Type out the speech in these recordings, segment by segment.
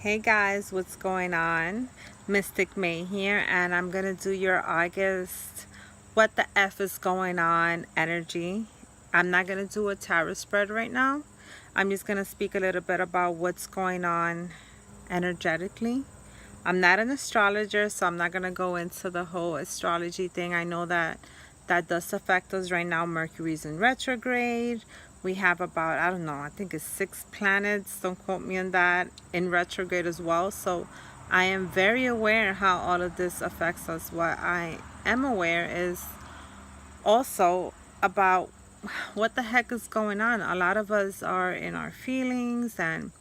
Hey guys, what's going on? Mystic May here, and I'm gonna do your August what the F is going on energy. I'm not gonna do a tarot spread right now. I'm just gonna speak a little bit about what's going on energetically. I'm not an astrologer, so I'm not gonna go into the whole astrology thing. I know that does affect us right now. Mercury's in retrograde. We have about, I don't know, I think it's 6 planets, don't quote me on that, in retrograde as well. So I am very aware how all of this affects us. What I am aware is also about what the heck is going on. A lot of us are in our feelings and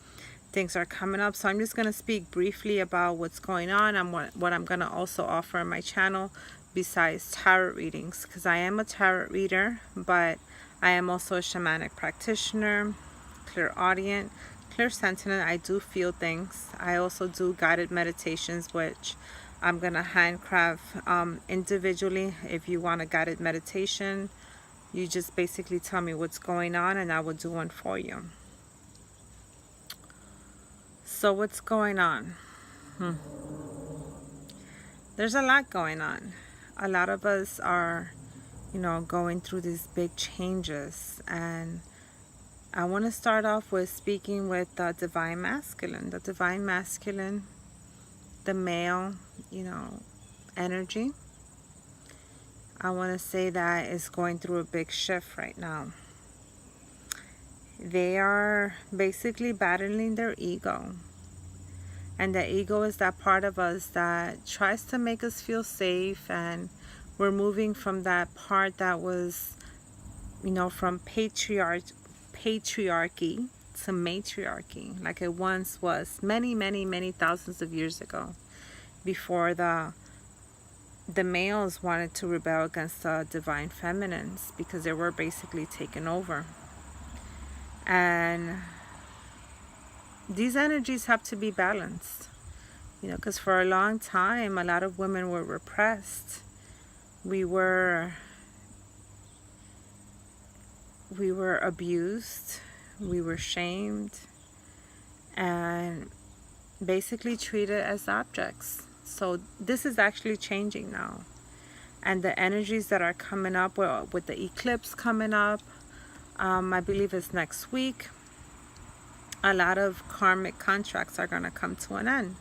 things are coming up. So I'm just going to speak briefly about what's going on and what I'm going to also offer on my channel besides tarot readings, because I am a tarot reader, but I am also a shamanic practitioner, clairaudient, clairsentient. I do feel things. I also do guided meditations, which I'm going to handcraft individually. If you want a guided meditation, you just basically tell me what's going on and I will do one for you. So what's going on? There's a lot going on. A lot of us are, going through these big changes. And I want to start off with speaking with the divine masculine. The divine masculine, the male, energy. I want to say that is going through a big shift right now. They are basically battling their ego. And the ego is that part of us that tries to make us feel safe, and we're moving from that part that was, from patriarchy to matriarchy, like it once was many, many, many thousands of years ago, before the males wanted to rebel against the divine feminines because they were basically taken over. And these energies have to be balanced, because for a long time, a lot of women were repressed. We were abused, we were shamed, and basically treated as objects. So this is actually changing now. And the energies that are coming up, with the eclipse coming up, I believe it's next week, a lot of karmic contracts are going to come to an end.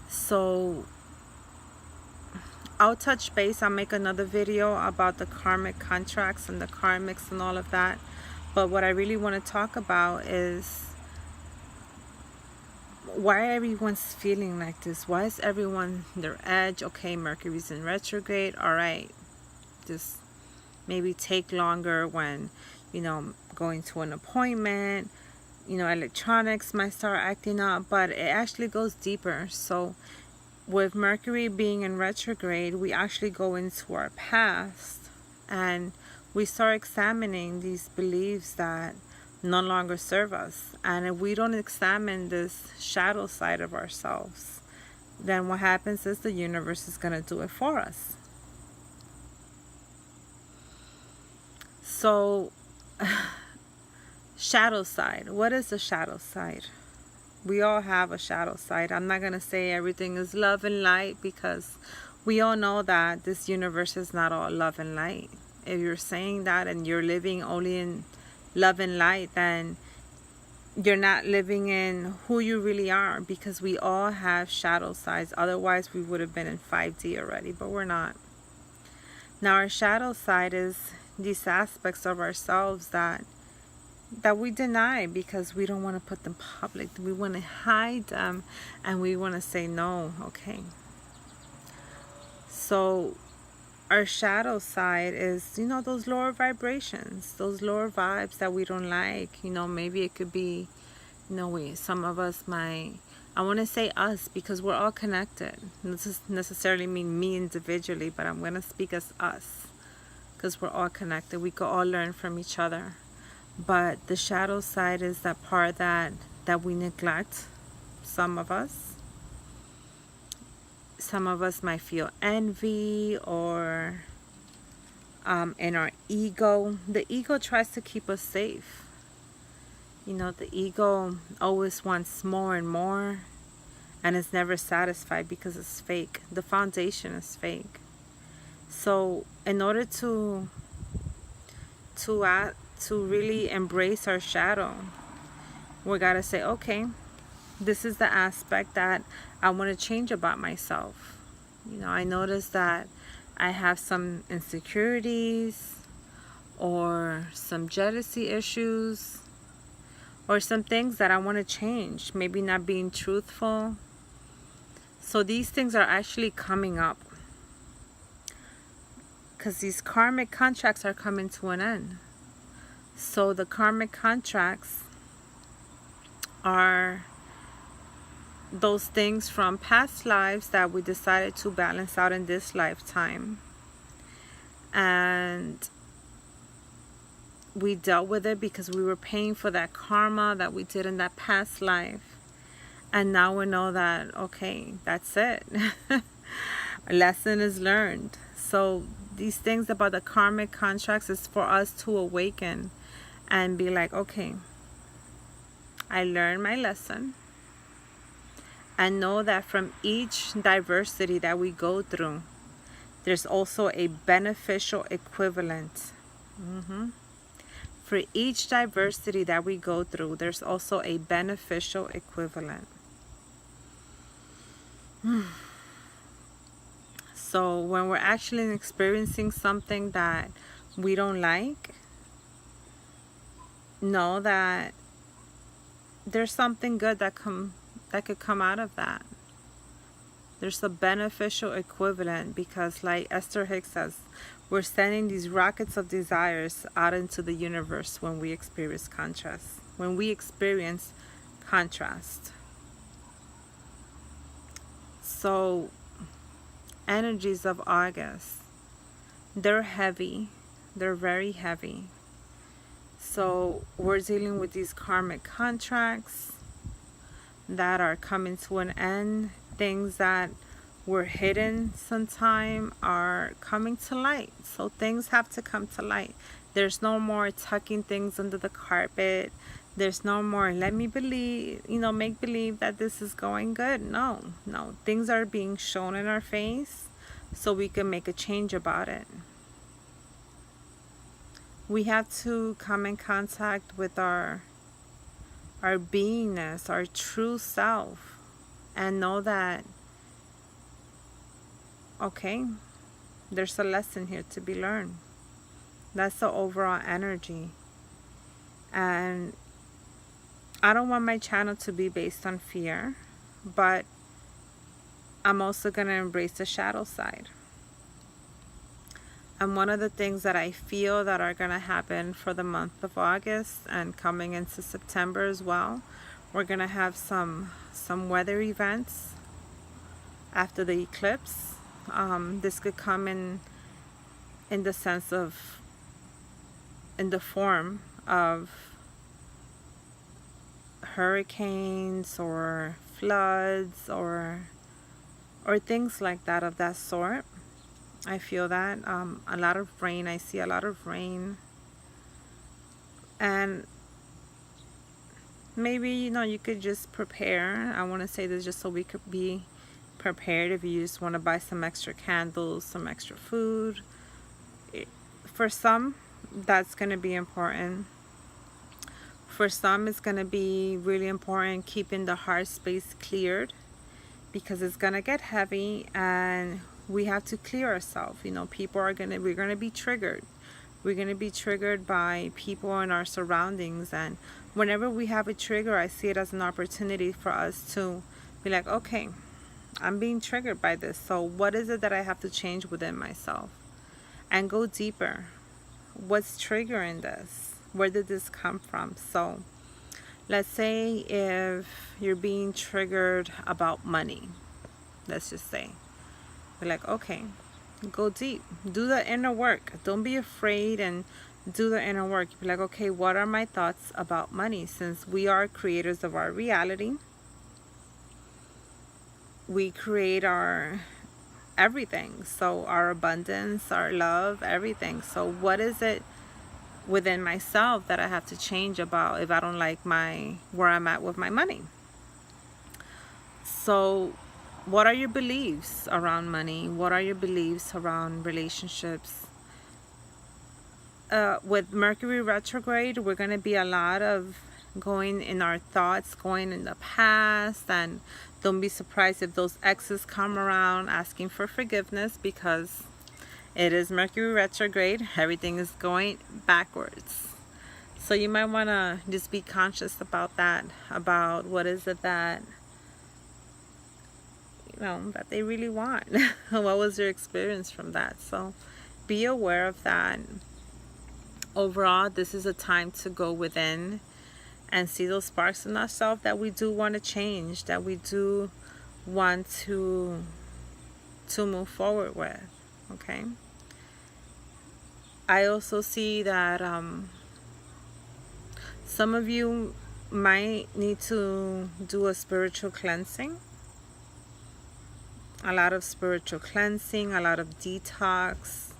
So I'll touch base. I'll make another video about the karmic contracts and the karmics and all of that. But what I really want to talk about is why everyone's feeling like this. Why is everyone their edge? Okay, Mercury's in retrograde. All right, just maybe take longer when, going to an appointment. Electronics might start acting up, but it actually goes deeper. So with Mercury being in retrograde, we actually go into our past and we start examining these beliefs that no longer serve us. And if we don't examine this shadow side of ourselves, then what happens is the universe is going to do it for us. So shadow side. What is the shadow side? We all have a shadow side. I'm not going to say everything is love and light, because we all know that this universe is not all love and light. If you're saying that and you're living only in love and light, then you're not living in who you really are, because we all have shadow sides. Otherwise, we would have been in 5D already, but we're not. Now, our shadow side is these aspects of ourselves that we deny because we don't want to put them public. We want to hide them, and we want to say no. Okay. So our shadow side is, those lower vibrations, those lower vibes that we don't like. Maybe it could be, some of us might, I want to say us, because we're all connected. It doesn't necessarily mean me individually, but I'm going to speak as us, because we're all connected. We can all learn from each other. But the shadow side is that part that we neglect. Some of us might feel envy, or in our ego. The ego tries to keep us safe. The ego always wants more and more. and it's never satisfied because it's fake. The foundation is fake. So in order to really embrace our shadow, we gotta say, okay, this is the aspect that I want to change about myself. I noticed that I have some insecurities or some jealousy issues or some things that I want to change. Maybe not being truthful. So these things are actually coming up because these karmic contracts are coming to an end. So the karmic contracts are those things from past lives that we decided to balance out in this lifetime. And we dealt with it because we were paying for that karma that we did in that past life. And now we know that, okay, that's it. A lesson is learned. So these things about the karmic contracts is for us to awaken and be like, okay, I learned my lesson. And know that from each diversity that we go through, there's also a beneficial equivalent. For each diversity that we go through, there's also a beneficial equivalent. So when we're actually experiencing something that we don't like, know that there's something good that could come out of that. There's a beneficial equivalent, because like Esther Hicks says, we're sending these rockets of desires out into the universe when we experience contrast. When we experience contrast. So energies of August, they're heavy. They're very heavy. So we're dealing with these karmic contracts that are coming to an end. Things that were hidden sometime are coming to light. So things have to come to light. There's no more tucking things under the carpet. There's no more let me believe, make believe that this is going good. No. Things are being shown in our face so we can make a change about it. We have to come in contact with our beingness, our true self, and know that, okay, there's a lesson here to be learned. That's the overall energy. And I don't want my channel to be based on fear, but I'm also going to embrace the shadow side. And one of the things that I feel that are going to happen for the month of August and coming into September as well, we're going to have some weather events after the eclipse. This could come in the sense of, in the form of hurricanes or floods or things like that, of that sort. I feel that a lot of rain. I see a lot of rain. And maybe, you could just prepare. I want to say this just so we could be prepared. If you just want to buy some extra candles, some extra food. For some, that's going to be important. For some, it's going to be really important keeping the heart space cleared, because it's going to get heavy and we have to clear ourselves. We're going to be triggered. We're going to be triggered by people in our surroundings. And whenever we have a trigger, I see it as an opportunity for us to be like, okay, I'm being triggered by this. So what is it that I have to change within myself? And go deeper. What's triggering this? Where did this come from? So let's say if you're being triggered about money, let's just say, be like, okay, go deep, do the inner work. Don't be afraid and do the inner work. Be like, okay, what are my thoughts about money? Since we are creators of our reality, we create our everything. So our abundance, our love, everything. So what is it within myself that I have to change about if I don't like where I'm at with my money? So what are your beliefs around money? What are your beliefs around relationships? With Mercury retrograde, we're going to be a lot of going in our thoughts, going in the past, and don't be surprised if those exes come around asking for forgiveness, because it is Mercury retrograde. Everything is going backwards. So you might want to just be conscious about that, about what is it that, that they really want. What was your experience from that? So be aware of that. Overall, this is a time to go within and see those sparks in ourselves that we do want to change, that we do want to move forward with. Okay. I also see that some of you might need to do a spiritual cleansing. A lot of spiritual cleansing, a lot of detox.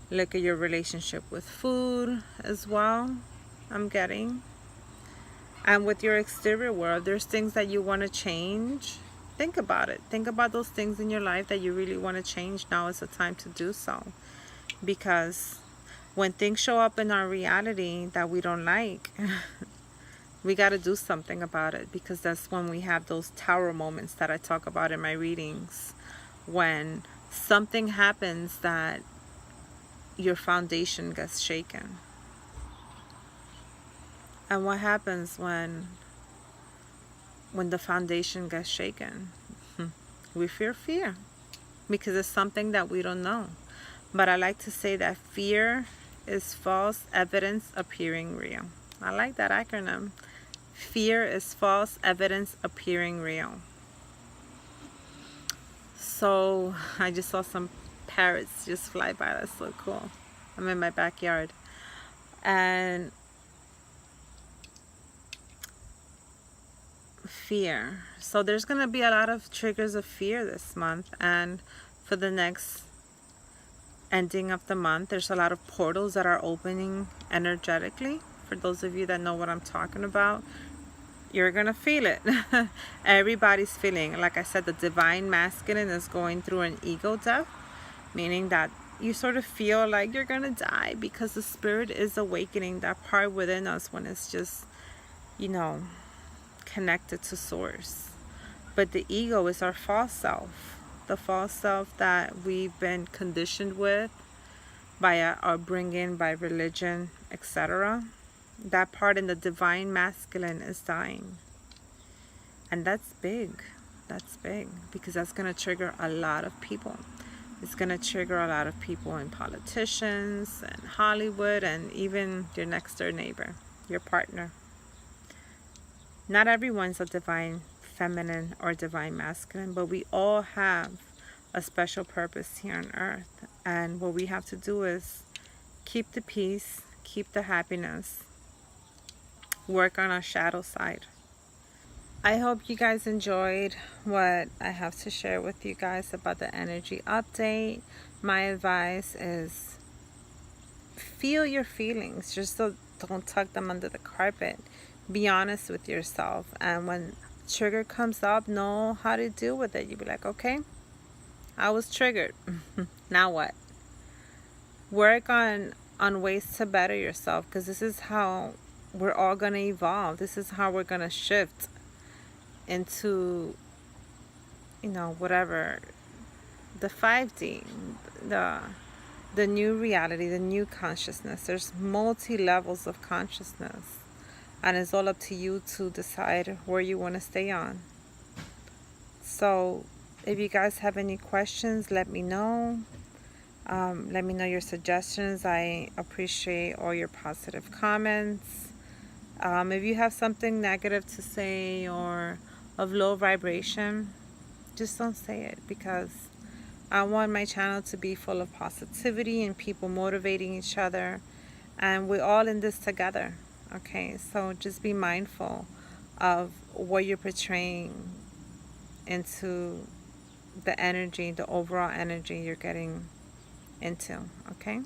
Look at your relationship with food as well, I'm getting. And with your exterior world, there's things that you want to change. Think about it. Think about those things in your life that you really want to change. Now is the time to do so. Because when things show up in our reality that we don't like, we got to do something about it. Because that's when we have those tower moments that I talk about in my readings. When something happens that your foundation gets shaken. And what happens when the foundation gets shaken? We fear because it's something that we don't know. But I like to say that fear is false evidence appearing real. I like that acronym. Fear is false evidence appearing real. So I just saw some parrots just fly by. That's so cool. I'm in my backyard. And fear. So there's going to be a lot of triggers of fear this month. And for the next ending of the month, there's a lot of portals that are opening energetically. For those of you that know what I'm talking about, you're going to feel it. Everybody's feeling. Like I said, the divine masculine is going through an ego death, meaning that you sort of feel like you're going to die because the spirit is awakening that part within us when it's just, connected to source. But the ego is our false self. The false self that we've been conditioned with by our upbringing, by religion, etc. That part in the divine masculine is dying. And that's big. That's big because that's going to trigger a lot of people. It's going to trigger a lot of people and politicians and Hollywood and even your next door neighbor, your partner. Not everyone's a divine feminine or divine masculine, but we all have a special purpose here on earth. And what we have to do is keep the peace, keep the happiness, work on our shadow side. I hope you guys enjoyed what I have to share with you guys about the energy update. My advice is feel your feelings. Just don't tuck them under the carpet. Be honest with yourself. And when trigger comes up, know how to deal with it. You be like, okay, I was triggered. Now what? Work on ways to better yourself, because this is how we're all going to evolve. This is how we're going to shift into, whatever, the 5D, the new reality, the new consciousness. There's multi-levels of consciousness, and it's all up to you to decide where you want to stay on. So if you guys have any questions, let me know. Let me know your suggestions. I appreciate all your positive comments. If you have something negative to say or of low vibration, just don't say it, because I want my channel to be full of positivity and people motivating each other, and we're all in this together. Okay, so just be mindful of what you're portraying into the energy, the overall energy you're getting into. Okay,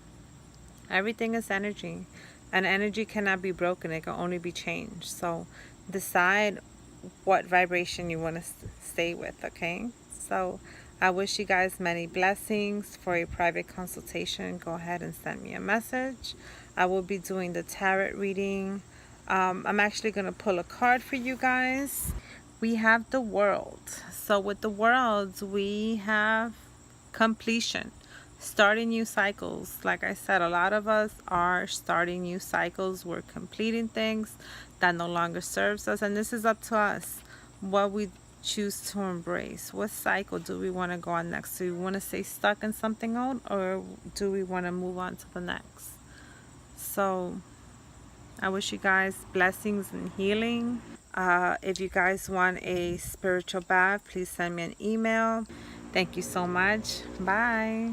everything is energy, and energy cannot be broken. It can only be changed. So decide what vibration you want to stay with, okay? So I wish you guys many blessings. For a private consultation, go ahead and send me a message. I will be doing the tarot reading. I'm actually going to pull a card for you guys. We have the world. So with the world, we have completion, starting new cycles. Like I said, a lot of us are starting new cycles. We're completing things that no longer serves us, and this is up to us what we choose to embrace. What cycle do we want to go on next? Do we want to stay stuck in something old, or do we want to move on to the next? So I wish you guys blessings and healing. If you guys want a spiritual bath, please send me an email. Thank you so much. Bye.